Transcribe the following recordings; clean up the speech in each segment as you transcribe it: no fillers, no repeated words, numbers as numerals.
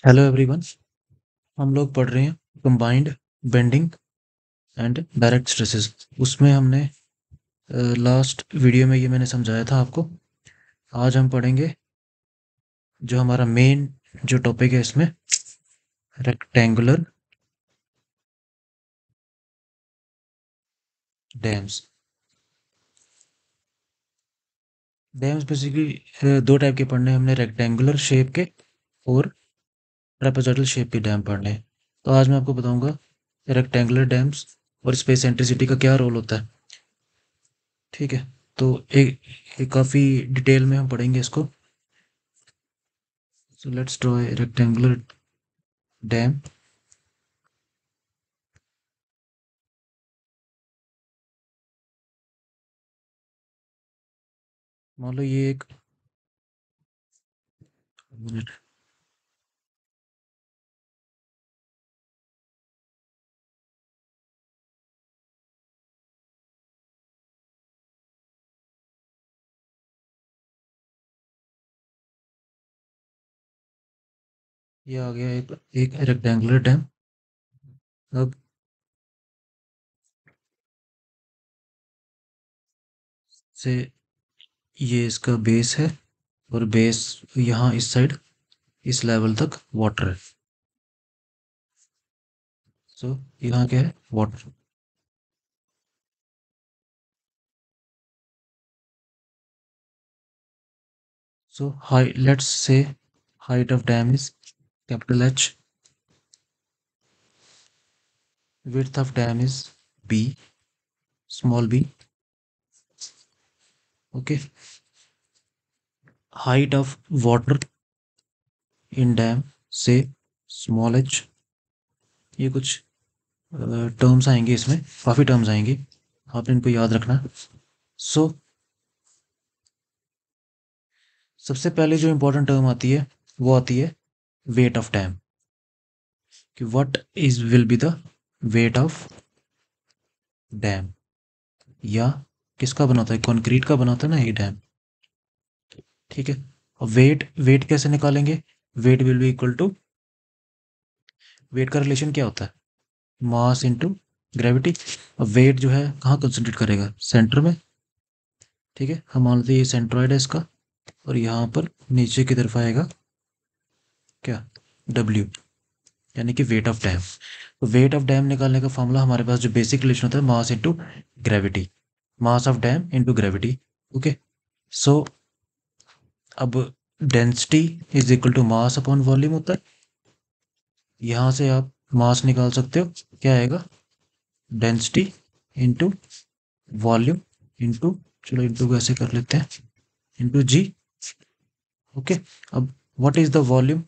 Hello everyone. हम लोग पढ़ रहे हैं combined bending and direct stresses. उसमें हमने लास्ट वीडियो में ये मैंने समझाया था आपको। आज हम पढ़ेंगे जो हमारा मेन जो टॉपिक है इसमें, रेक्टेंगुलर डैम्स। डैम्स बेसिकली दो टाइप के पढ़ने हैं हमने, रेक्टेंगुलर शेप के और ट्रेपेजॉइडल शेप के डैम पढ़ने हैं। तो आज मैं आपको बताऊंगा रेक्टेंगुलर डैम्स और स्पेस सेंट्रिसिटी का क्या रोल होता है। ठीक है, तो एक काफ़ी डिटेल में हम पढ़ेंगे इसको। So let's draw a rectangular dam. मान लो ये एक मिनट, ये आ गया एक रेक्टेंगुलर डैम। अब से ये इसका बेस है और बेस यहाँ इस साइड इस लेवल तक वाटर है। सो यहाँ क्या है, water. So high let's say height of dam is capital H, width of dam is B, small b. Okay, height of water in dam से small h। ये कुछ टर्म्स आएंगे, इसमें काफ़ी टर्म्स आएंगे, आपने इनको याद रखना। सो सबसे पहले जो इंपॉर्टेंट टर्म आती है वो आती है वेट ऑफ डैम। कि what is will be the wait of dam, या किसका बना होता है, कंक्रीट का बना होता है ना ये डैम। ठीक है, और वेट वेट कैसे निकालेंगे? Weight will be equal to, weight का रिलेशन क्या होता है, मास इनटू ग्रेविटी। और वेट जो है कहाँ कंसंट्रेट करेगा, सेंटर में। ठीक है, हम मान लेते हैं ये सेंट्रॉइड है इसका, और यहाँ पर नीचे की तरफ आएगा क्या, डब्ल्यू, यानी कि वेट ऑफ डैम। तो वेट ऑफ डैम निकालने का फॉर्मूला हमारे पास जो बेसिक रिलेशन होता है, mass into gravity, mass of dam into gravity. Okay, so अब density is equal to mass upon volume होता है। यहाँ से आप मास निकाल सकते हो, क्या आएगा, डेंसिटी इंटू वॉल्यूम इंटू, चलो इंटू को ऐसे कर लेते हैं, इंटू जी। ओके, अब what is the volume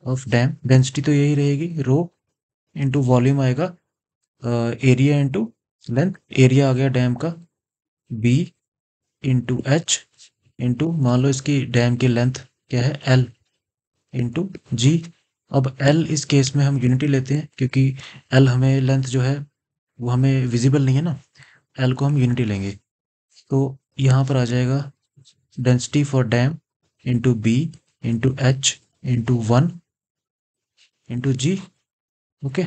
of dam, density तो यही रहेगी रो, इंटू वॉल्यूम आएगा एरिया इंटू लेंथ। एरिया आ गया डैम का बी इंटू एच, इंटू मान लो इसकी डैम की लेंथ क्या है एल, इंटू जी। अब एल इस केस में हम यूनिटी लेते हैं क्योंकि एल हमें लेंथ जो है वो हमें विजिबल नहीं है ना, एल को हम यूनिटी लेंगे। तो यहाँ पर आ जाएगा density for dam into B into H into one into G. Okay,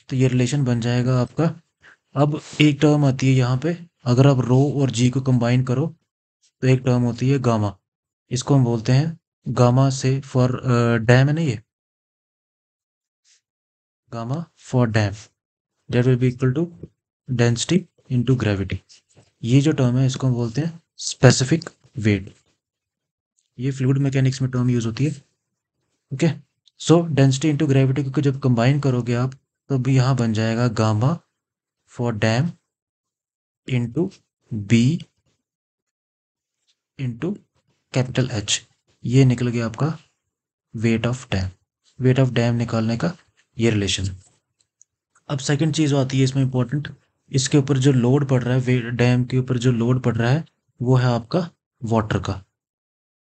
तो ये रिलेशन बन जाएगा आपका। अब एक टर्म आती है यहाँ पे, अगर आप रो और जी को कंबाइन करो तो एक टर्म होती है गामा। इसको हम बोलते हैं गामा से फॉर डैम है ना ये, gamma for dam, that will be equal to density into gravity. ये जो टर्म है इसको हम बोलते हैं स्पेसिफिक वेट। ये फ्लूइड मैकेनिक्स में टर्म यूज होती है। Okay, so density into gravity को जब कंबाइन करोगे आप, तो भी यहाँ बन जाएगा gamma for dam into B into capital H. ये निकल गया आपका weight of dam. Weight of dam निकालने का ये रिलेशन। अब सेकंड चीज़ आती है इसमें इंपॉर्टेंट, इसके ऊपर जो लोड पड़ रहा है, डैम के ऊपर जो लोड पड़ रहा है वो है आपका वाटर का,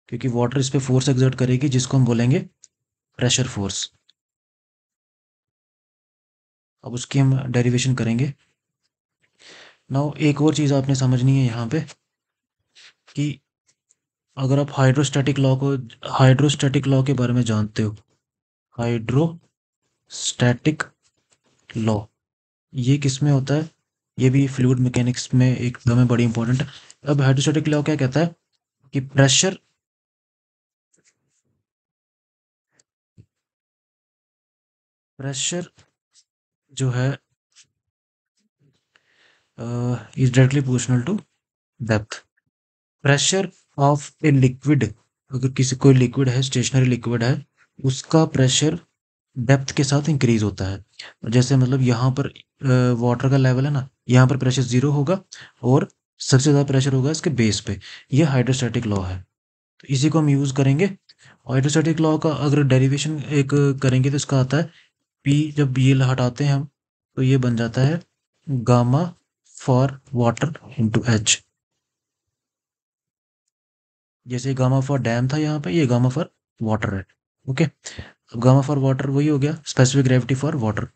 क्योंकि वाटर इस पे फोर्स एक्सर्ट करेगी जिसको हम बोलेंगे प्रेशर फोर्स। अब उसकी हम डेरिवेशन करेंगे। नाउ एक और चीज़ आपने समझनी है यहाँ पे, कि अगर आप हाइड्रोस्टैटिक लॉ के बारे में जानते हो, हाइड्रोस्टैटिक लॉ। ये किस में होता है? ये भी फ्लूइड मैकेनिक्स में एक टर्म है, बड़ी इंपॉर्टेंट। अब हाइड्रोस्टैटिक लॉ क्या कहता है कि प्रेशर जो है is directly proportional to depth. Pressure of a liquid, अगर किसी कोई लिक्विड है, स्टेशनरी लिक्विड है, उसका प्रेशर डेप्थ के साथ इंक्रीज होता है। जैसे मतलब यहाँ पर वाटर का लेवल है ना, यहाँ पर प्रेशर जीरो होगा और सबसे ज़्यादा प्रेशर होगा इसके बेस पे। ये हाइड्रोस्टैटिक लॉ है, तो इसी को हम यूज़ करेंगे। हाइड्रोस्टैटिक लॉ का अगर डेरिवेशन एक करेंगे तो इसका आता है पी, जब ये हटाते हैं हम तो ये बन जाता है gamma for water into H. जैसे गामा फॉर डैम था यहाँ पे, ये गामा फॉर वाटर है। ओके, अब गामा फॉर वाटर वही हो गया, स्पेसिफिक ग्रेविटी फॉर वाटर।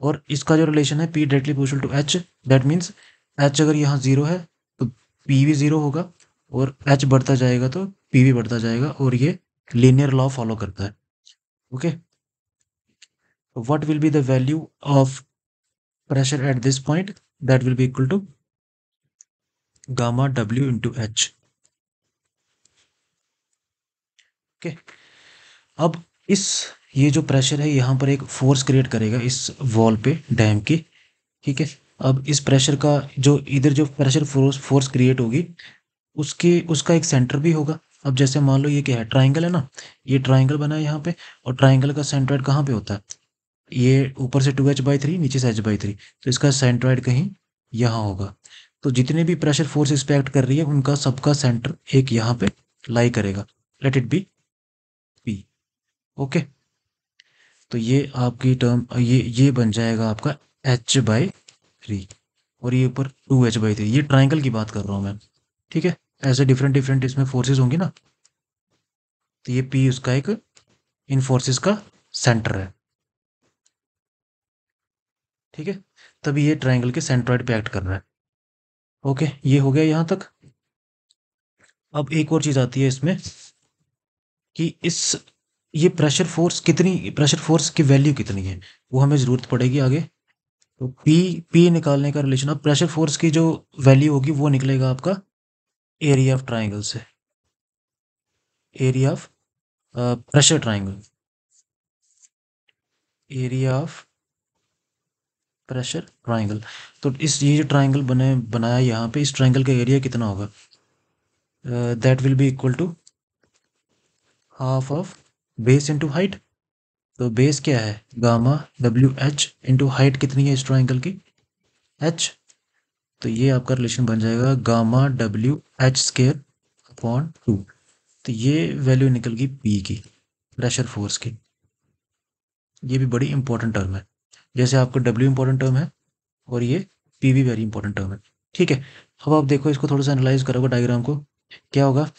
और इसका जो रिलेशन है P directly proportional to H, that means H अगर यहाँ जीरो है तो पी भी जीरो होगा, और एच बढ़ता जाएगा तो पी भी बढ़ता जाएगा, और ये लीनियर लॉ फॉलो करता है। Okay, what will be the value of pressure at this point? That will be equal to gamma w into h. Okay, अब इस ये जो प्रेशर है यहाँ पर एक फोर्स क्रिएट करेगा इस वॉल पे डैम की। ठीक है, अब इस प्रेशर का जो इधर जो प्रेशर फोर्स क्रिएट होगी उसकी उसका एक सेंटर भी होगा। अब जैसे मान लो ये क्या है, ट्राइंगल है ना, ये ट्राइंगल बना है यहाँ पे, और ट्राइंगल का सेंट्रोइड कहाँ पे होता है? ये ऊपर से 2h/3, नीचे से h/3, तो इसका सेंट्रोइड कहीं यहाँ होगा। तो जितने भी प्रेशर फोर्स इस पे एक्ट कर रही है उनका सबका सेंटर एक यहाँ पे लाई करेगा। Let it be P. Okay, तो ये आपकी टर्म ये बन जाएगा आपका h/3, और ये ऊपर 2h/3। ये ट्राइंगल की बात कर रहा हूँ मैं। ठीक है, ऐसे डिफरेंट डिफरेंट इसमें फोर्सेस होंगी ना, तो ये पी उसका एक इन फोर्सेस का सेंटर है। ठीक है, तभी ये ट्राइंगल के सेंट्रॉइड पे एक्ट कर रहा है। ओके, ये हो गया यहाँ तक। अब एक और चीज आती है इसमें कि इस ये प्रेशर फोर्स की वैल्यू कितनी है, वो हमें जरूरत पड़ेगी आगे। तो पी पी निकालने का रिलेशन, अब प्रेशर फोर्स की जो वैल्यू होगी वो निकलेगा आपका एरिया ऑफ ट्राइंगल से। Area of pressure triangle, area of pressure triangle. तो इस ये जो ट्राइंगल बनाया यहाँ पे, इस ट्राइंगल का एरिया कितना होगा? That will be equal to half of base into height. तो बेस क्या है? Gamma W H into height कितनी है इस ट्राइंगल की? एच। तो ये आपका रिलेशन बन जाएगा gamma W H square upon 2। तो ये वैल्यू निकल गई पी की, प्रेशर फोर्स की। ये भी बड़ी इंपॉर्टेंट टर्म है, जैसे आपका डब्ल्यू इंपॉर्टेंट टर्म है और ये पी भी वेरी इंपॉर्टेंट टर्म है। ठीक है, अब आप देखो इसको थोड़ा सा एनालाइज करोगे डायग्राम को, क्या होगा?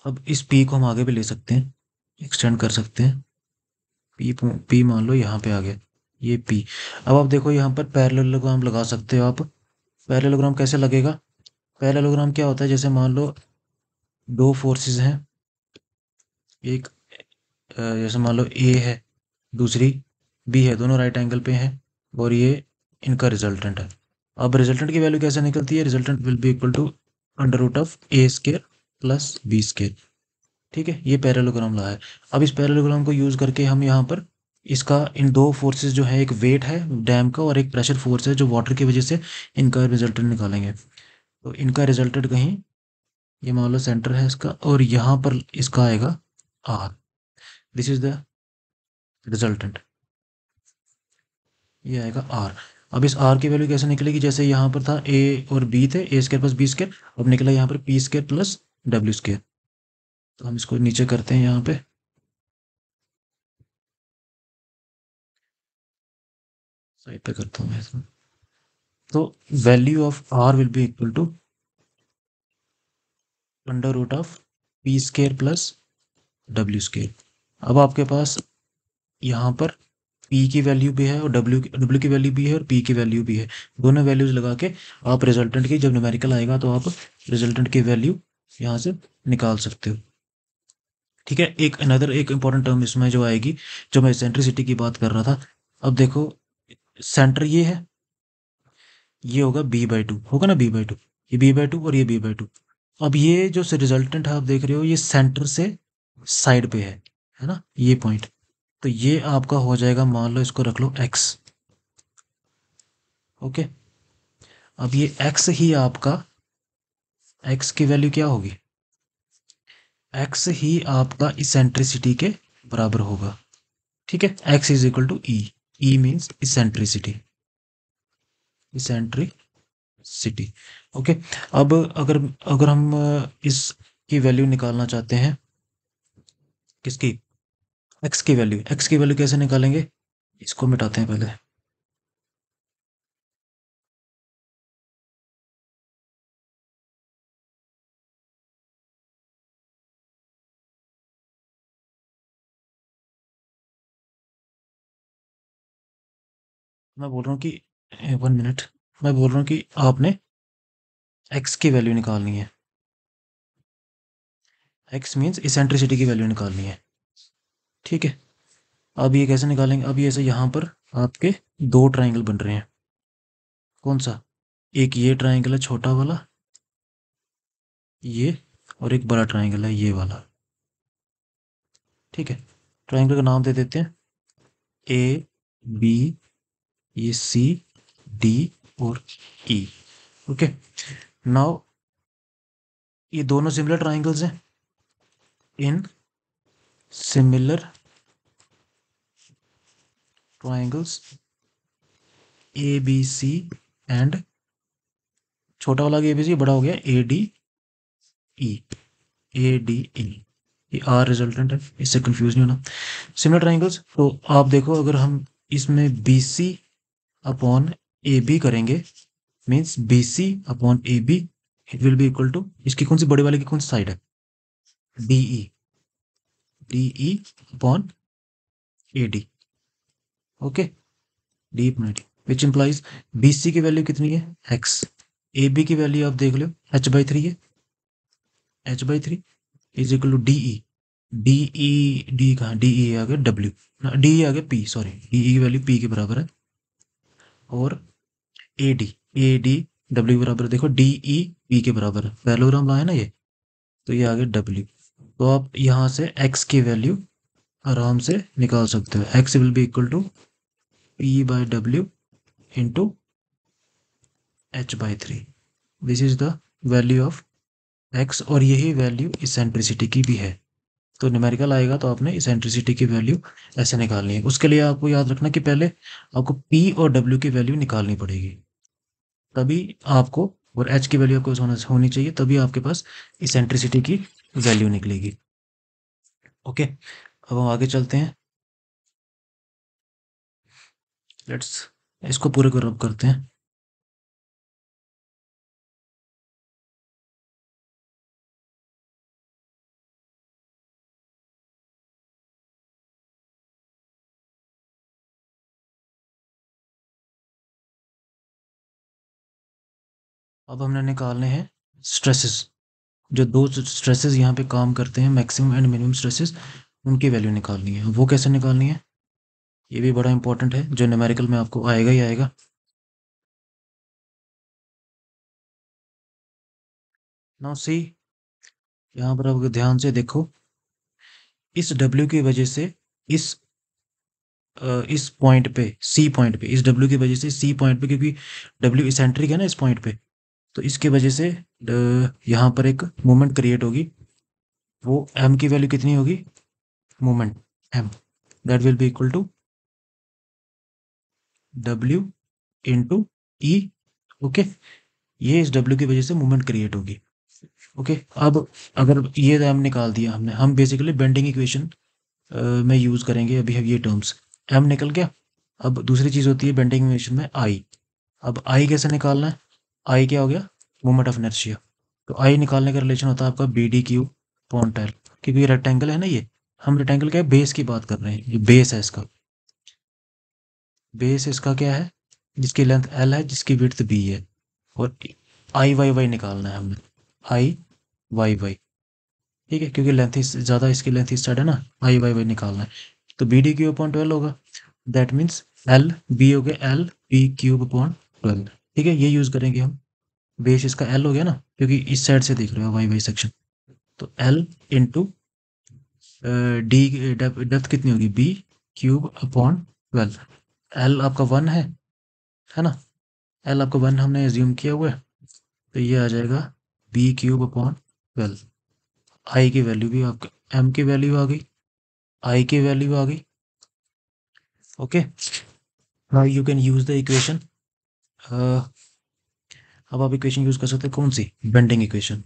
अब इस पी को हम आगे भी ले सकते हैं, एक्सटेंड कर सकते हैं। पी पी मान लो यहाँ पे आ गया, ये पी। अब आप देखो यहाँ पर पैरेललोग्राम लगा सकते हो आप। पैरेललोग्राम कैसे लगेगा? पैरेललोग्राम क्या होता है, जैसे मान लो दो फोर्सेस हैं, एक जैसे मान लो ए है, दूसरी बी है, दोनों राइट एंगल पे हैं, और ये इनका रिजल्टेंट है। अब रिजल्टेंट की वैल्यू कैसे निकलती है? Resultant will be equal to under root of A square plus B square. ठीक है, ये पैरेललोग्राम ला है। अब इस पैरेललोग्राम को यूज करके हम यहाँ पर इसका इन दो फोर्सेस जो है, एक वेट है डैम का और एक प्रेशर फोर्स है जो वाटर की वजह से, इनका रिजल्टेंट निकालेंगे। तो इनका रिजल्टेंट कहीं, ये मान लो सेंटर है इसका, और यहाँ पर इसका आएगा R. This is the resultant, ये आएगा आर। अब इस आर की वैल्यू कैसे निकलेगी? जैसे यहाँ पर था ए और बी थे, ए स्केयर प्लस बी स्केयर, अब निकला यहाँ पर P square plus W square. तो हम इसको नीचे करते हैं यहाँ पे, साइड पे करता हूँ मैं इसको। तो value of R will be equal to under root of P square plus W square. अब आपके पास यहाँ पर पी की वैल्यू भी है और डब्ल्यू की वैल्यू भी है और पी की वैल्यू भी है। दोनों वैल्यूज लगा के आप रिजल्टेंट की, जब न्यूमेरिकल आएगा तो आप रिजल्टेंट की वैल्यू यहाँ से निकाल सकते हो। ठीक है, एक अनदर एक इंपॉर्टेंट टर्म इसमें जो आएगी, जो मैं एसेंट्रिसिटी की बात कर रहा था। अब देखो, सेंटर ये है, ये होगा b/2, होगा ना b/2, ये b/2 और ये b/2। अब ये जो से रिजल्टेंट है आप देख रहे हो, ये सेंटर से साइड पे है ना, ये पॉइंट। तो ये आपका हो जाएगा, मान लो इसको रख लो x। ओके, अब ये x ही आपका, x की वैल्यू क्या होगी, x ही आपका इसेंट्रिसिटी के बराबर होगा। ठीक है, x is equal to E, E means eccentricity, eccentricity. Okay, अब अगर अगर हम इस की वैल्यू निकालना चाहते हैं, किसकी, एक्स की वैल्यू कैसे निकालेंगे, इसको मिटाते हैं पहले। मैं बोल रहा हूँ कि 1 मिनट, मैं बोल रहा हूँ कि आपने एक्स की वैल्यू निकालनी है, एक्स मीन्स इसेंट्रिसिटी की वैल्यू निकालनी है। ठीक है, अब ये कैसे निकालेंगे, अब ये ऐसे यहाँ पर आपके दो ट्राइंगल बन रहे हैं। कौन सा, एक ये ट्राइंगल है छोटा वाला, ये, और एक बड़ा ट्राइंगल है ये वाला। ठीक है, ट्राइंगल का नाम दे देते हैं ए बी, ये सी डी और ई। ओके, नाउ ये दोनों सिमिलर ट्राइंगल्स हैं, इन similar triangles A B C and, छोटा वाला ए बी सी, बड़ा हो गया A D E, A D E, ये आर रिजल्टेंट है, इससे कंफ्यूज नहीं होना। सिमिलर ट्राइंगल्स, तो आप देखो अगर हम इसमें B C upon A B करेंगे, means B C upon A B, it will be equal to, इसकी कौन सी बड़े वाले की कौन सी साइड है, D E, D E upon A D. Okay, D upon A D, which implies B C की वैल्यू कितनी है, एक्स, ए बी की वैल्यू आप देख लो h/3 है, h/3 is equal to D E, D E, D कहाँ, D E आ गया डब्ल्यू, डी ई आ गया पी, सॉरी डी ई की वैल्यू पी के बराबर है, और A D, A D W बराबर, देखो डी ई पी के बराबर है, पैरेललोग्राम लाए ना ये, तो ये आ गया डब्ल्यू। तो आप यहाँ से एक्स की वैल्यू आराम से निकाल सकते हो, X will be equal to P by W into h/3, this is the value of X, और यही वैल्यू इसेंट्रिसिटी की भी है। तो न्यूमेरिकल आएगा तो आपने इसेंट्रिसिटी की वैल्यू ऐसे निकालनी है। उसके लिए आपको याद रखना कि पहले आपको पी और डब्ल्यू की वैल्यू निकालनी पड़ेगी, तभी आपको, और एच की वैल्यू आपको होनी चाहिए, तभी आपके पास इसेंट्रिसिटी की वैल्यू निकलेगी। ओके, अब हम आगे चलते हैं, लेट्स इसको पूरे को रब करते हैं। अब हमने निकालने हैं स्ट्रेसेस, जो दो स्ट्रेसेस यहाँ पे काम करते हैं, मैक्सिमम एंड मिनिमम स्ट्रेसेस, उनकी वैल्यू निकालनी है। वो कैसे निकालनी है, ये भी बड़ा इंपॉर्टेंट है, जो न्यूमेरिकल में आपको आएगा ही आएगा। नाउ सी, यहाँ पर आप ध्यान से देखो, इस W की वजह से, इस इस पॉइंट पे, सी पॉइंट पे, इस W की वजह से सी पॉइंट पे, क्योंकि W इसेंट्रिक है ना इस पॉइंट पे, तो इसकी वजह से यहाँ पर एक मोमेंट क्रिएट होगी। वो m की वैल्यू कितनी होगी, moment m, that will be equal to W into E. Okay, ये इस W की वजह से मोमेंट क्रिएट होगी। ओके, अब अगर ये m निकाल दिया हमने, हम बेसिकली बेंडिंग इक्वेशन में यूज करेंगे अभी ये टर्म्स। m निकल गया, अब दूसरी चीज होती है बेंडिंग इक्वेशन में I। अब I कैसे निकालना है, I क्या हो गया, मोमेंट ऑफ इनर्शिया। तो I निकालने का रिलेशन होता है आपका BD/Q अपॉन टेल, क्योंकि ये रेक्टेंगल है ना, ये हम रेक्टेंगल क्या है, बेस की बात कर रहे हैं, ये बेस है इसका, बेस इसका क्या है, जिसकी लेंथ L है, जिसकी विड्थ B है, और I y y निकालना है हमने, I y y। ठीक है, क्योंकि लेंथ ज़्यादा, इसकी लेंथ इस साइड है ना, आई वाई वाई निकालना है, तो बी डी क्यूब अपॉन 12 होगा। दैट मीन्स एल बी हो गया एल बी क्यूब अपॉन 12। ठीक है, ये यूज़ करेंगे हम। बेस इसका एल हो गया ना, क्योंकि इस साइड से देख रहे हो वाई वाई सेक्शन, तो एल इंटू डी डेप्थ कितनी होगी, बी क्यूब अपॉन 12। एल आपका 1 है ना, एल आपका 1 हमने एज्यूम किया हुआ है, तो ये आ जाएगा बी क्यूब अपॉन 12। आई की वैल्यू भी आपका, एम की वैल्यू आ गई, आई की वैल्यू आ गई। Okay, now you can use the equation. अब आप इक्वेशन यूज कर सकते हैं, कौन सी, bending equation.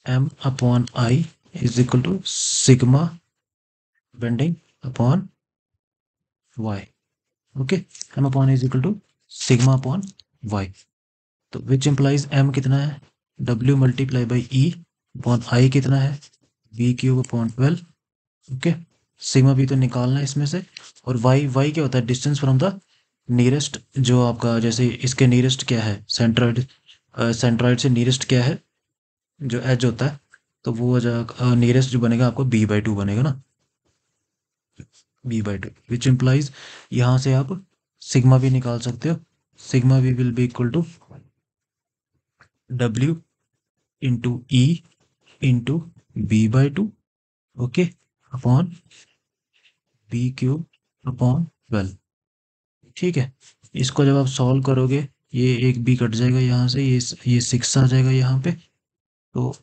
M upon I is equal to sigma bending upon Y. Okay, M upon is equal to sigma upon Y, तो विच इम्प्लाइज एम कितना है, W multiply by E upon I कितना है, B cube upon 12। Okay, sigma भी तो निकालना है इसमें से, और वाई, वाई क्या होता है, डिस्टेंस फ्रॉम द नियरेस्ट, जो आपका जैसे इसके नियरेस्ट क्या है, सेंट्रॉइड, सेंट्रॉइड से नियरेस्ट क्या है, जो एज होता है, तो वो नियरेस्ट जो बनेगा आपको b/2 बनेगा ना, b/2, विच इम्प्लाइज यहाँ से आप सिग्मा भी निकाल सकते हो। सिग्मा भी will be equal to w into E into b/2, okay, upon B cube upon 12। ठीक है, इसको जब आप सॉल्व करोगे, ये एक बी कट जाएगा यहाँ से, ये 6 आ जाएगा यहाँ पे, तो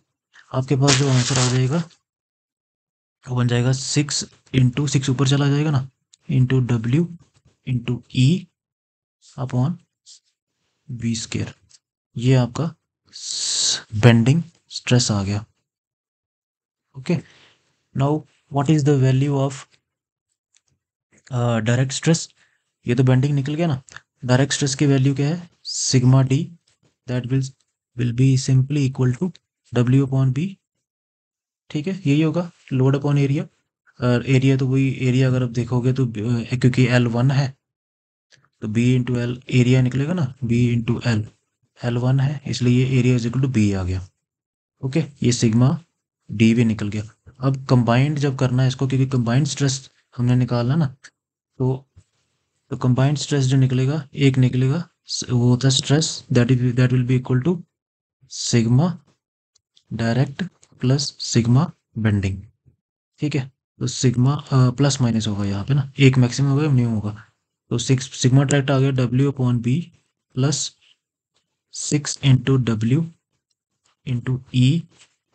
आपके पास जो आंसर आ जाएगा वो बन जाएगा 6 इंटू 6 ऊपर चला जाएगा ना, into W into E upon V square. ये आपका बेंडिंग स्ट्रेस आ गया। Okay, now what is the value of direct stress. ये तो बेंडिंग निकल गया ना, डायरेक्ट स्ट्रेस की वैल्यू क्या है, sigma D, that will be simply equal to W upon B. ठीक है, यही होगा लोड अपॉन एरिया, और एरिया तो वही एरिया, अगर आप देखोगे तो क्योंकि एल 1 है, तो बी इंटू एल एरिया निकलेगा ना, बी इंटू एल, एल 1 है इसलिए ये area is equal to B आ गया। ओके, ये सिग्मा डी भी निकल गया। अब कंबाइंड जब करना है इसको, क्योंकि कंबाइंड स्ट्रेस हमने निकालना ना, तो कंबाइंड स्ट्रेस जो निकलेगा, एक निकलेगा, वो होता है stress that will be equal to sigma direct plus sigma bending. ठीक है, तो सिग्मा प्लस माइनस होगा यहाँ पे ना, एक मैक्सिमम होगा, मिनिमम होगा, तो 6 सिग्मा डायरेक्ट आ गया W upon B plus 6 into W into E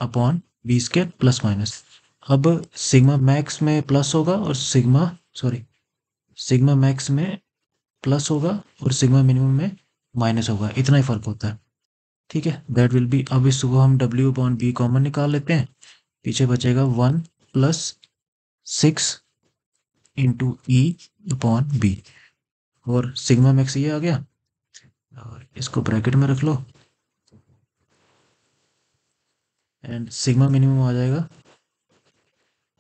upon B square plus minus. अब सिग्मा मैक्स में प्लस होगा और सिग्मा मैक्स में प्लस होगा और सिग्मा मिनिमम में माइनस होगा, इतना ही फर्क होता है। ठीक है, दैट विल बी, अब इसको हम डब्ल्यू अपॉन बी कॉमन निकाल लेते हैं, पीछे बचेगा 1 plus 6 into E upon B, और सिग्मा मैक्स ये आ गया, और इसको ब्रैकेट में रख लो, एंड सिग्मा मिनिमम आ जाएगा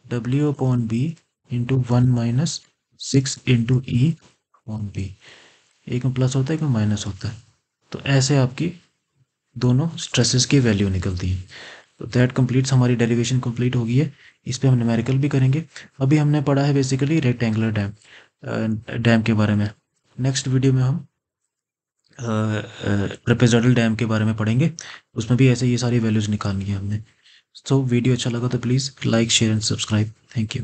W upon B into 1 minus 6 into E upon B. एक में प्लस होता है, एक में माइनस होता है, तो ऐसे आपकी दोनों स्ट्रेसेस की वैल्यू निकलती है। तो दैट कंप्लीट्स, हमारी डेरिवेशन कंप्लीट हो गई है। इस पे हम न्यूमेरिकल भी करेंगे। अभी हमने पढ़ा है बेसिकली रेक्टेंगुलर डैम के बारे में। नेक्स्ट वीडियो में हम ट्रेपेजॉइडल डैम के बारे में पढ़ेंगे, उसमें भी ऐसे ये सारी वैल्यूज़ निकालनी है हमने। तो वीडियो अच्छा लगा तो please like share and subscribe. Thank you.